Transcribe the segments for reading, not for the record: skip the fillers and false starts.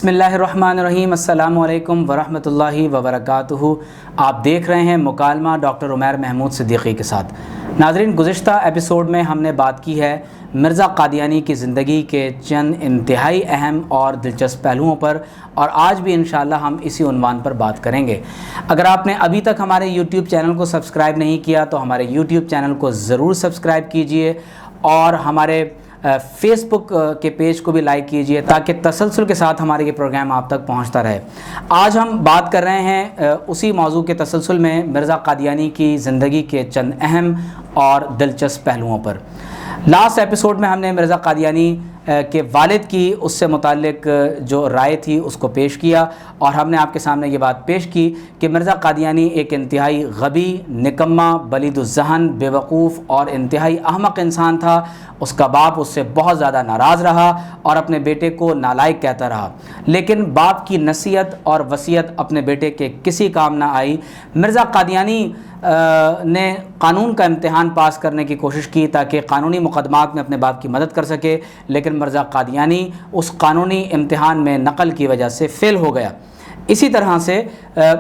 بسم اللہ الرحمن الرحیم۔ السلام علیکم ورحمۃ اللہ وبرکاتہ۔ آپ دیکھ رہے ہیں مکالمہ ڈاکٹر عمیر محمود صدیقی کے ساتھ۔ ناظرین، گزشتہ ایپیسوڈ میں ہم نے بات کی ہے مرزا قادیانی کی زندگی کے چند انتہائی اہم اور دلچسپ پہلوؤں پر، اور آج بھی انشاءاللہ ہم اسی عنوان پر بات کریں گے۔ اگر آپ نے ابھی تک ہمارے یوٹیوب چینل کو سبسکرائب نہیں کیا تو ہمارے یوٹیوب چینل کو ضرور سبسکرائب کیجئے، اور ہمارے فیس بک کے پیج کو بھی لائک کیجئے تاکہ تسلسل کے ساتھ ہمارے یہ پروگرام آپ تک پہنچتا رہے۔ آج ہم بات کر رہے ہیں اسی موضوع کے تسلسل میں مرزا قادیانی کی زندگی کے چند اہم اور دلچسپ پہلوؤں پر۔ لاسٹ ایپیسوڈ میں ہم نے مرزا قادیانی کے والد کی اس سے متعلق جو رائے تھی اس کو پیش کیا، اور ہم نے آپ کے سامنے یہ بات پیش کی کہ مرزا قادیانی ایک انتہائی غبی، نکما، بلید الذہن، بے وقوف اور انتہائی احمق انسان تھا۔ اس کا باپ اس سے بہت زیادہ ناراض رہا اور اپنے بیٹے کو نالائق کہتا رہا، لیکن باپ کی نصیحت اور وصیت اپنے بیٹے کے کسی کام نہ آئی۔ مرزا قادیانی نے قانون کا امتحان پاس کرنے کی کوشش کی تاکہ قانونی مقدمات میں اپنے باپ کی مدد کر سکے، لیکن مرزا قادیانی اس قانونی امتحان میں نقل کی وجہ سے فیل ہو گیا۔ اسی طرح سے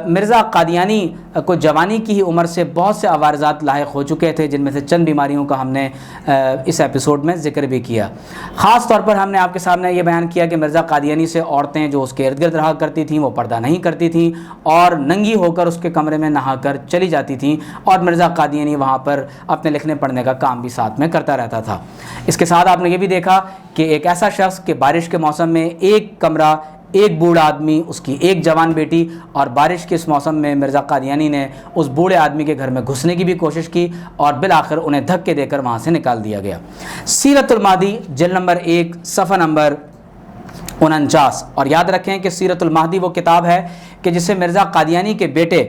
مرزا قادیانی کو جوانی کی ہی عمر سے بہت سے عوارضات لاحق ہو چکے تھے، جن میں سے چند بیماریوں کا ہم نے اس ایپیسوڈ میں ذکر بھی کیا۔ خاص طور پر ہم نے آپ کے سامنے یہ بیان کیا کہ مرزا قادیانی سے عورتیں جو اس کے ارد گرد رہا کرتی تھیں وہ پردہ نہیں کرتی تھیں اور ننگی ہو کر اس کے کمرے میں نہا کر چلی جاتی تھیں، اور مرزا قادیانی وہاں پر اپنے لکھنے پڑھنے کا کام بھی ساتھ میں کرتا رہتا تھا۔ اس کے ساتھ آپ نے یہ بھی دیکھا کہ ایک ایسا شخص کہ بارش کے موسم میں ایک کمرہ، ایک بوڑھا آدمی، اس کی ایک جوان بیٹی، اور بارش کے اس موسم میں مرزا قادیانی نے اس بوڑھے آدمی کے گھر میں گھسنے کی بھی کوشش کی اور بالآخر انہیں دھکے دے کر وہاں سے نکال دیا گیا۔ سیرت المہدی جلد نمبر 1 صفحہ نمبر 49۔ اور یاد رکھیں کہ سیرت المہدی وہ کتاب ہے کہ جسے مرزا قادیانی کے بیٹے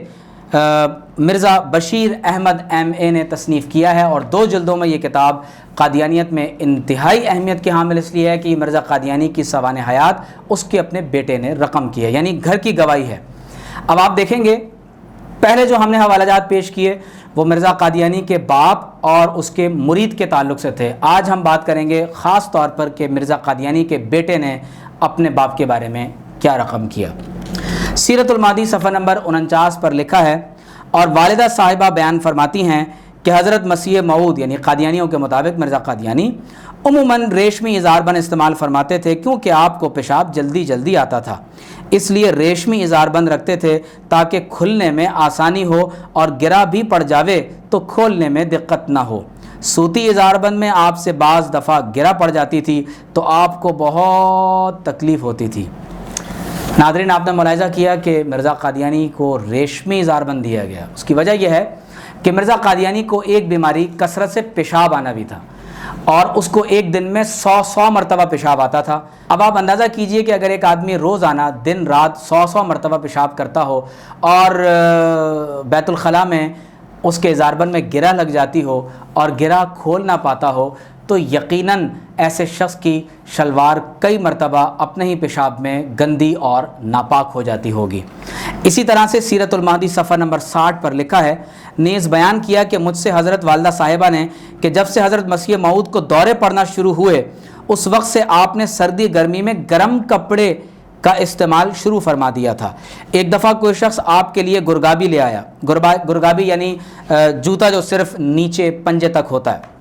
مرزا بشیر احمد ایم اے نے تصنیف کیا ہے، اور 2 جلدوں میں یہ کتاب قادیانیت میں انتہائی اہمیت کے حامل اس لیے ہے کہ مرزا قادیانی کی سوانح حیات اس کے اپنے بیٹے نے رقم کی ہے، یعنی گھر کی گواہی ہے۔ اب آپ دیکھیں گے پہلے جو ہم نے حوالہ جات پیش کیے وہ مرزا قادیانی کے باپ اور اس کے مرید کے تعلق سے تھے۔ آج ہم بات کریں گے خاص طور پر کہ مرزا قادیانی کے بیٹے نے اپنے باپ کے بارے میں کیا رقم کیا۔ سیرت المہدی صفحہ نمبر 49 پر لکھا ہے، اور والدہ صاحبہ بیان فرماتی ہیں کہ حضرت مسیح موعود یعنی قادیانیوں کے مطابق مرزا قادیانی عموماً ریشمی اظہار بند استعمال فرماتے تھے، کیونکہ آپ کو پیشاب جلدی جلدی آتا تھا، اس لیے ریشمی اظہار بند رکھتے تھے تاکہ کھلنے میں آسانی ہو اور گرا بھی پڑ جاوے تو کھولنے میں دقت نہ ہو۔ صوتی اظہار بند میں آپ سے بعض دفعہ گرا پڑ جاتی تھی تو آپ کو بہت تکلیف ہوتی تھی۔ ناظرین، آپ نے ملاحظہ کیا کہ مرزا قادیانی کو ریشمی اظہار بند دیا گیا۔ اس کی وجہ یہ ہے کہ مرزا قادیانی کو ایک بیماری کثرت سے پیشاب آنا بھی تھا، اور اس کو ایک دن میں 100 مرتبہ پیشاب آتا تھا۔ اب آپ اندازہ کیجئے کہ اگر ایک آدمی روزانہ دن رات 100 مرتبہ پیشاب کرتا ہو اور بیت الخلاء میں اس کے اظہار بند میں گرہ لگ جاتی ہو اور گرہ کھول نہ پاتا ہو تو یقیناً ایسے شخص کی شلوار کئی مرتبہ اپنے ہی پیشاب میں گندی اور ناپاک ہو جاتی ہوگی۔ اسی طرح سے سیرت المہدی صفحہ نمبر 60 پر لکھا ہے، نیز بیان کیا کہ مجھ سے حضرت والدہ صاحبہ نے کہ جب سے حضرت مسیح موعود کو دورے پڑنا شروع ہوئے اس وقت سے آپ نے سردی گرمی میں گرم کپڑے کا استعمال شروع فرما دیا تھا۔ ایک دفعہ کوئی شخص آپ کے لیے گرگابی لے آیا۔ گرگابی یعنی جوتا جو صرف نیچے پنجے تک ہوتا ہے،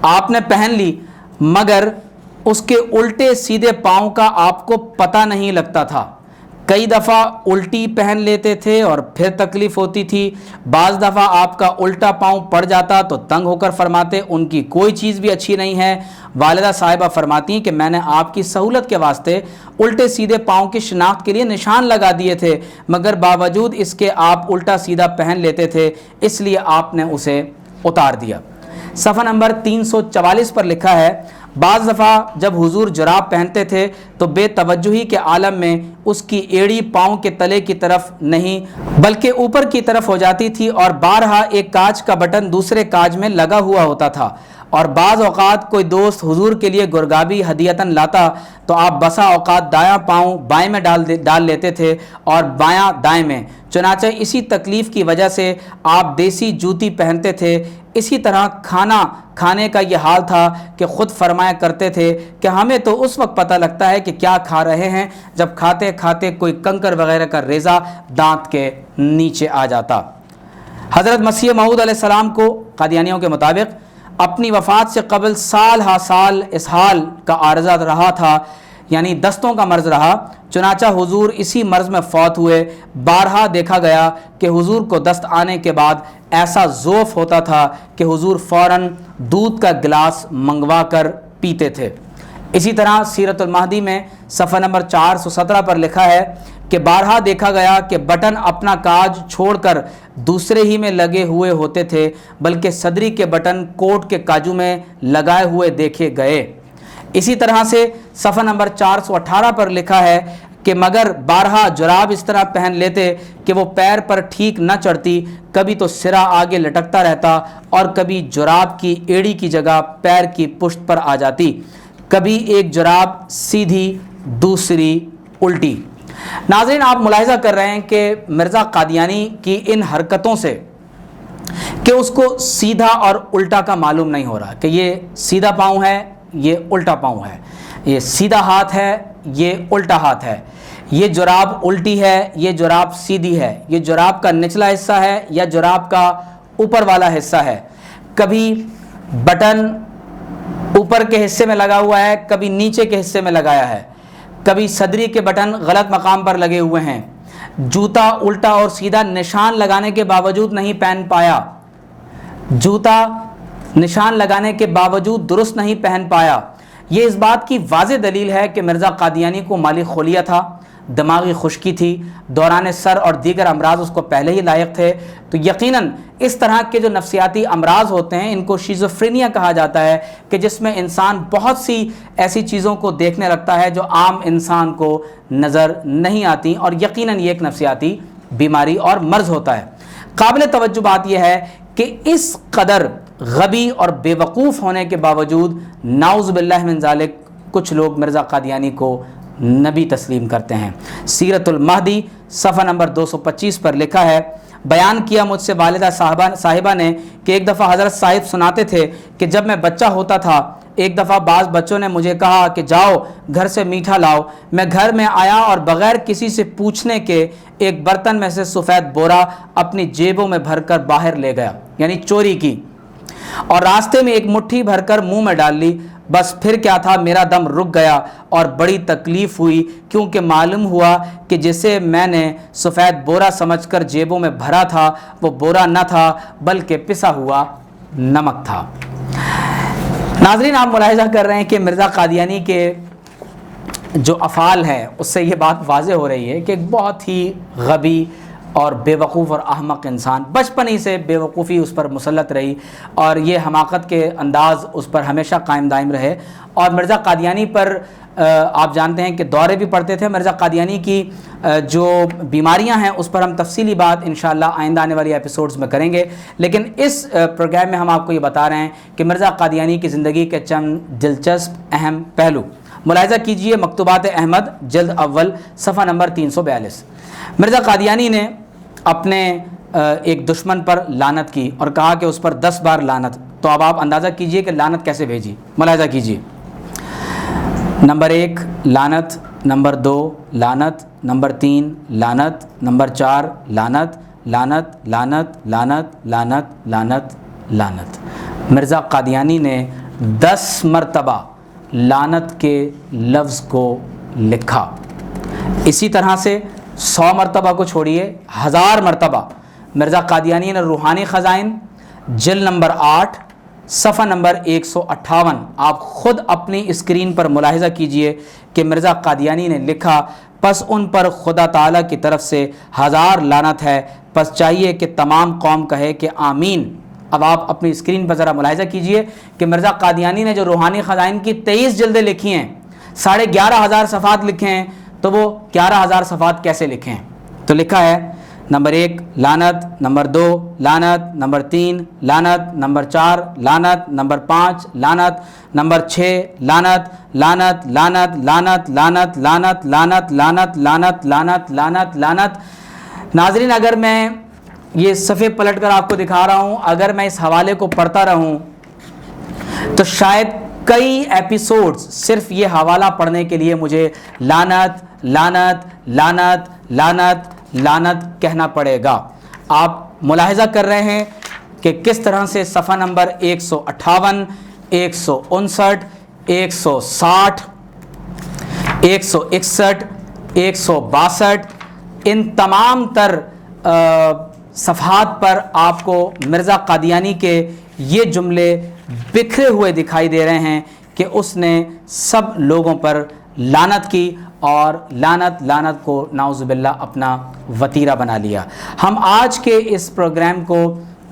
آپ نے پہن لی، مگر اس کے الٹے سیدھے پاؤں کا آپ کو پتہ نہیں لگتا تھا۔ کئی دفعہ الٹی پہن لیتے تھے اور پھر تکلیف ہوتی تھی۔ بعض دفعہ آپ کا الٹا پاؤں پڑ جاتا تو تنگ ہو کر فرماتے ان کی کوئی چیز بھی اچھی نہیں ہے۔ والدہ صاحبہ فرماتی ہیں کہ میں نے آپ کی سہولت کے واسطے الٹے سیدھے پاؤں کی شناخت کے لیے نشان لگا دیے تھے، مگر باوجود اس کے آپ الٹا سیدھا پہن لیتے تھے، اس لیے آپ نے اسے اتار دیا۔ صفحہ نمبر 344 پر لکھا ہے، بعض دفعہ جب حضور جراب پہنتے تھے تو بے توجہی کے عالم میں اس کی ایڑی پاؤں کے تلے کی طرف نہیں بلکہ اوپر کی طرف ہو جاتی تھی، اور بارہا ایک کاج کا بٹن دوسرے کاج میں لگا ہوا ہوتا تھا، اور بعض اوقات کوئی دوست حضور کے لیے گرگابی ہدیتاً لاتا تو آپ بسا اوقات دایاں پاؤں بائیں میں ڈال لیتے تھے اور بایاں دائیں میں۔ چنانچہ اسی تکلیف کی وجہ سے آپ دیسی جوتی پہنتے تھے۔ اسی طرح کھانا کھانے کا یہ حال تھا کہ خود فرمایا کرتے تھے کہ ہمیں تو اس وقت پتہ لگتا ہے کہ کیا کھا رہے ہیں جب کھاتے کھاتے کوئی کنکر وغیرہ کا ریزہ دانت کے نیچے آ جاتا۔ حضرت مسیح موعود علیہ السلام کو قادیانیوں کے مطابق اپنی وفات سے قبل سال ہا سال اسہال کا عارضہ رہا تھا، یعنی دستوں کا مرض رہا، چنانچہ حضور اسی مرض میں فوت ہوئے۔ بارہا دیکھا گیا کہ حضور کو دست آنے کے بعد ایسا ذوف ہوتا تھا کہ حضور فوراً دودھ کا گلاس منگوا کر پیتے تھے۔ اسی طرح سیرت المہدی میں صفحہ نمبر 417 پر لکھا ہے کہ بارہا دیکھا گیا کہ بٹن اپنا کاج چھوڑ کر دوسرے ہی میں لگے ہوئے ہوتے تھے، بلکہ صدری کے بٹن کوٹ کے کاجو میں لگائے ہوئے دیکھے گئے۔ اسی طرح سے صفحہ نمبر 418 پر لکھا ہے کہ مگر بارہا جراب اس طرح پہن لیتے کہ وہ پیر پر ٹھیک نہ چڑھتی، کبھی تو سرا آگے لٹکتا رہتا اور کبھی جراب کی ایڑی کی جگہ پیر کی پشت پر آ جاتی، کبھی ایک جراب سیدھی دوسری الٹی۔ ناظرین، آپ ملاحظہ کر رہے ہیں کہ مرزا قادیانی کی ان حرکتوں سے کہ اس کو سیدھا اور الٹا کا معلوم نہیں ہو رہا کہ یہ سیدھا پاؤں ہے، یہ الٹا پاؤں ہے، یہ سیدھا ہاتھ ہے، یہ الٹا ہاتھ ہے، یہ جراب الٹی ہے، یہ جراب سیدھی ہے، یہ جراب کا نچلا حصہ ہے یا جراب کا اوپر والا حصہ ہے، کبھی بٹن اوپر کے حصے میں لگا ہوا ہے، کبھی نیچے کے حصے میں لگایا ہے، کبھی صدری کے بٹن غلط مقام پر لگے ہوئے ہیں، جوتا الٹا اور سیدھا نشان لگانے کے باوجود نہیں پہن پایا، جوتا نشان لگانے کے باوجود درست نہیں پہن پایا۔ یہ اس بات کی واضح دلیل ہے کہ مرزا قادیانی کو مالی خلیہ تھا، دماغی خشکی تھی، دوران سر اور دیگر امراض اس کو پہلے ہی لاحق تھے۔ تو یقیناً اس طرح کے جو نفسیاتی امراض ہوتے ہیں ان کو شیزوفرینیا کہا جاتا ہے، کہ جس میں انسان بہت سی ایسی چیزوں کو دیکھنے لگتا ہے جو عام انسان کو نظر نہیں آتی، اور یقیناً یہ ایک نفسیاتی بیماری اور مرض ہوتا ہے۔ قابل توجہ بات یہ ہے کہ اس قدر غبی اور بے وقوف ہونے کے باوجود نعوذ باللہ من ذالک کچھ لوگ مرزا قادیانی کو نبی تسلیم کرتے ہیں۔ سیرت المہدی صفحہ نمبر 225 پر لکھا ہے، بیان کیا مجھ سے والدہ صاحبہ نے کہ ایک دفعہ حضرت صاحب سناتے تھے کہ جب میں بچہ ہوتا تھا، ایک دفعہ بعض بچوں نے مجھے کہا کہ جاؤ گھر سے میٹھا لاؤ۔ میں گھر میں آیا اور بغیر کسی سے پوچھنے کے ایک برتن میں سے سفید بورا اپنی جیبوں میں بھر کر باہر لے گیا، یعنی چوری کی، اور راستے میں ایک مٹھی بھر کر منہ میں ڈال لی۔ بس پھر کیا تھا، میرا دم رک گیا اور بڑی تکلیف ہوئی، کیونکہ معلوم ہوا کہ جسے میں نے سفید بورا سمجھ کر جیبوں میں بھرا تھا وہ بورا نہ تھا بلکہ پسا ہوا نمک تھا۔ ناظرین، آپ ملاحظہ کر رہے ہیں کہ مرزا قادیانی کے جو افعال ہیں اس سے یہ بات واضح ہو رہی ہے کہ ایک بہت ہی غبی اور بے وقوف اور احمق انسان، بچپن ہی سے بے وقوفی اس پر مسلط رہی اور یہ حماقت کے انداز اس پر ہمیشہ قائم دائم رہے۔ اور مرزا قادیانی پر آپ جانتے ہیں کہ دورے بھی پڑتے تھے۔ مرزا قادیانی کی جو بیماریاں ہیں اس پر ہم تفصیلی بات انشاءاللہ آئندہ آنے والی ایپیسوڈز میں کریں گے، لیکن اس پروگرام میں ہم آپ کو یہ بتا رہے ہیں کہ مرزا قادیانی کی زندگی کے چند دلچسپ اہم پہلو ملاحظہ کیجئے۔ مکتوبات احمد جلد اول صفحہ نمبر 342۔ مرزا قادیانی نے اپنے ایک دشمن پر لعنت کی اور کہا کہ اس پر 10 بار لعنت۔ تو اب آپ اندازہ کیجئے کہ لعنت کیسے بھیجی، ملاحظہ کیجئے۔ نمبر 1 لعنت، نمبر 2 لعنت، نمبر 3 لعنت، نمبر 4 لعنت، لعنت لعنت لعنت لعنت لعنت لعنت۔ مرزا قادیانی نے 10 مرتبہ لعنت کے لفظ کو لکھا۔ اسی طرح سے 100 مرتبہ کو چھوڑیے، 1000 مرتبہ مرزا قادیانی نے روحانی خزائن جلد نمبر 8 صفحہ نمبر 158، آپ خود اپنی اسکرین پر ملاحظہ کیجئے کہ مرزا قادیانی نے لکھا، پس ان پر خدا تعالیٰ کی طرف سے 1000 لعنت ہے، پس چاہیے کہ تمام قوم کہے کہ آمین۔ اب آپ اپنی اسکرین پر ذرا ملاحظہ کیجئے کہ مرزا قادیانی نے جو روحانی خزائن کی 23 جلدیں لکھی ہیں، 11,500 صفحات لکھے ہیں، تو وہ 11,000 صفحات کیسے لکھے ہیں؟ تو لکھا ہے نمبر 1 لعنت، نمبر 2 لعنت، نمبر 3 لعنت، نمبر 4 لعنت، نمبر 5 لعنت، نمبر 6 لعنت، لعنت لعنت لعنت لعنت لعنت لعنت لعنت لعنت لعنت لعنت لعنت۔ ناظرین، اگر میں یہ صفحے پلٹ کر آپ کو دکھا رہا ہوں، اگر میں اس حوالے کو پڑھتا رہوں تو شاید کئی ایپیسوڈز صرف یہ حوالہ پڑھنے کے لیے مجھے لعنت لعنت لعنت لعنت لعنت کہنا پڑے گا۔ آپ ملاحظہ کر رہے ہیں کہ کس طرح سے صفحہ نمبر 158، 159، 160، 161، 162 ان تمام تر صفحات پر آپ کو مرزا قادیانی کے یہ جملے بکھرے ہوئے دکھائی دے رہے ہیں کہ اس نے سب لوگوں پر لعنت کی اور لعنت کو نعوذ باللہ اپنا وتیرہ بنا لیا۔ ہم آج کے اس پروگرام کو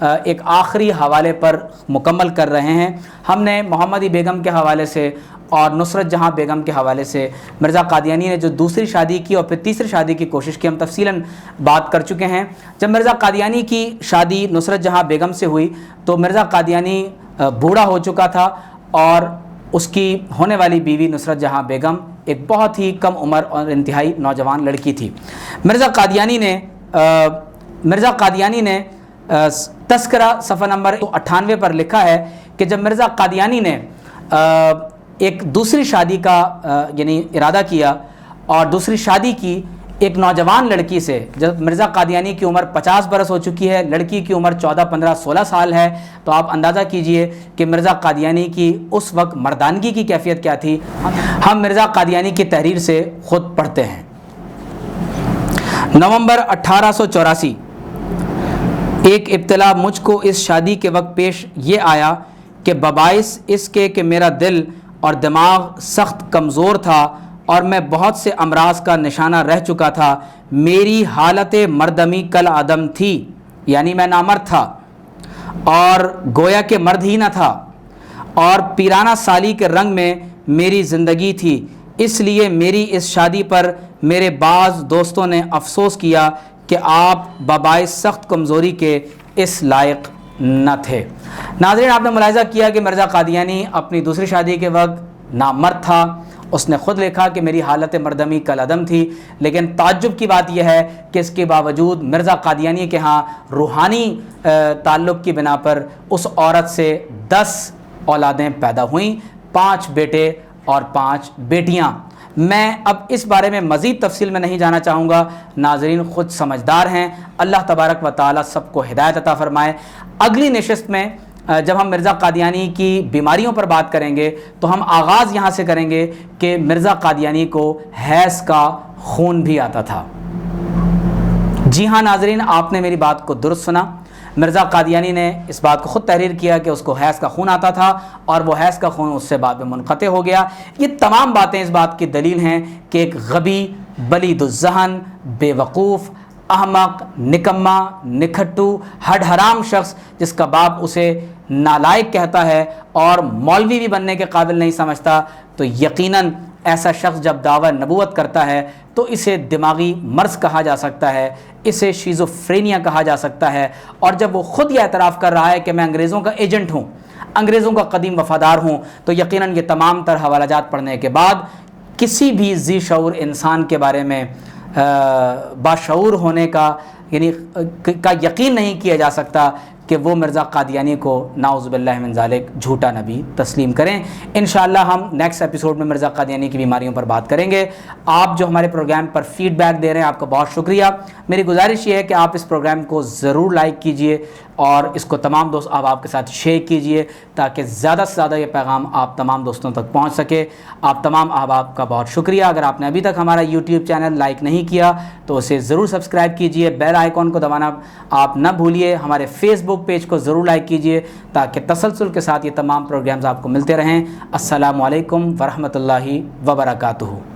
ایک آخری حوالے پر مکمل کر رہے ہیں۔ ہم نے محمدی بیگم کے حوالے سے اور نصرت جہاں بیگم کے حوالے سے مرزا قادیانی نے جو دوسری شادی کی اور پھر تیسری شادی کی کوشش کی، ہم تفصیلاً بات کر چکے ہیں۔ جب مرزا قادیانی کی شادی نصرت جہاں بیگم سے ہوئی تو مرزا قادیانی بوڑھا ہو چکا تھا اور اس کی ہونے والی بیوی نصرت جہاں بیگم ایک بہت ہی کم عمر اور انتہائی نوجوان لڑکی تھی۔ مرزا قادیانی نے تذکرہ صفحہ نمبر 98 پر لکھا ہے کہ جب مرزا قادیانی نے ایک دوسری شادی کا یعنی ارادہ کیا اور دوسری شادی کی ایک نوجوان لڑکی سے، جب مرزا قادیانی کی عمر 50 برس ہو چکی ہے، لڑکی کی عمر 14، 15، 16 سال ہے، تو آپ اندازہ کیجئے کہ مرزا قادیانی کی اس وقت مردانگی کی کیفیت کیا تھی۔ ہم مرزا قادیانی کی تحریر سے خود پڑھتے ہیں۔ نومبر 1884 ایک ابتلا مجھ کو اس شادی کے وقت پیش یہ آیا کہ بباعث اس کے کہ میرا دل اور دماغ سخت کمزور تھا اور میں بہت سے امراض کا نشانہ رہ چکا تھا، میری حالت مردمی کل عدم تھی، یعنی میں نامرد تھا اور گویا کہ مرد ہی نہ تھا، اور پیرانہ سالی کے رنگ میں میری زندگی تھی۔ اس لیے میری اس شادی پر میرے بعض دوستوں نے افسوس کیا کہ آپ بباعث سخت کمزوری کے اس لائق نہ تھے۔ ناظرین، آپ نے ملاحظہ کیا کہ مرزا قادیانی اپنی دوسری شادی کے وقت نامرد تھا۔ اس نے خود لکھا کہ میری حالت مردمی کالعدم تھی، لیکن تعجب کی بات یہ ہے کہ اس کے باوجود مرزا قادیانی کے ہاں روحانی تعلق کی بنا پر اس عورت سے 10 اولادیں پیدا ہوئیں، 5 بیٹے اور 5 بیٹیاں۔ میں اب اس بارے میں مزید تفصیل میں نہیں جانا چاہوں گا، ناظرین خود سمجھدار ہیں، اللہ تبارک و تعالی سب کو ہدایت عطا فرمائے۔ اگلی نشست میں جب ہم مرزا قادیانی کی بیماریوں پر بات کریں گے تو ہم آغاز یہاں سے کریں گے کہ مرزا قادیانی کو حیض کا خون بھی آتا تھا۔ جی ہاں ناظرین، آپ نے میری بات کو درست سنا، مرزا قادیانی نے اس بات کو خود تحریر کیا کہ اس کو حیض کا خون آتا تھا اور وہ حیض کا خون اس سے بعد میں منقطع ہو گیا۔ یہ تمام باتیں اس بات کی دلیل ہیں کہ ایک غبی، بلید الذہن، بے وقوف، احمق، نکما، نکھٹو، ہڈ حرام شخص جس کا باپ اسے نالائق کہتا ہے اور مولوی بھی بننے کے قابل نہیں سمجھتا، تو یقیناً ایسا شخص جب دعویٰ نبوت کرتا ہے تو اسے دماغی مرض کہا جا سکتا ہے، اسے شیزوفرینیا کہا جا سکتا ہے۔ اور جب وہ خود یہ اعتراف کر رہا ہے کہ میں انگریزوں کا ایجنٹ ہوں، انگریزوں کا قدیم وفادار ہوں، تو یقیناً یہ تمام تر حوالہ جات پڑھنے کے بعد کسی بھی ذی شعور انسان کے بارے میں باشعور ہونے کا یقین نہیں کیا جا سکتا کہ وہ مرزا قادیانی کو نعوذ باللہ من ذالک جھوٹا نبی تسلیم کریں۔ انشاءاللہ ہم نیکسٹ ایپیسوڈ میں مرزا قادیانی کی بیماریوں پر بات کریں گے۔ آپ جو ہمارے پروگرام پر فیڈ بیک دے رہے ہیں، آپ کا بہت شکریہ۔ میری گزارش یہ ہے کہ آپ اس پروگرام کو ضرور لائک کیجئے اور اس کو تمام دوست احباب کے ساتھ شیئر کیجئے تاکہ زیادہ سے زیادہ یہ پیغام آپ تمام دوستوں تک پہنچ سکے۔ آپ تمام احباب کا بہت شکریہ۔ اگر آپ نے ابھی تک ہمارا یوٹیوب چینل لائک نہیں کیا تو اسے ضرور سبسکرائب کیجئے، بیل آئیکن کو دبانا آپ نہ بھولیے۔ ہمارے فیس بک پیج کو ضرور لائک کیجئے تاکہ تسلسل کے ساتھ یہ تمام پروگرامز آپ کو ملتے رہیں۔ السلام علیکم ورحمۃ اللہ وبرکاتہ۔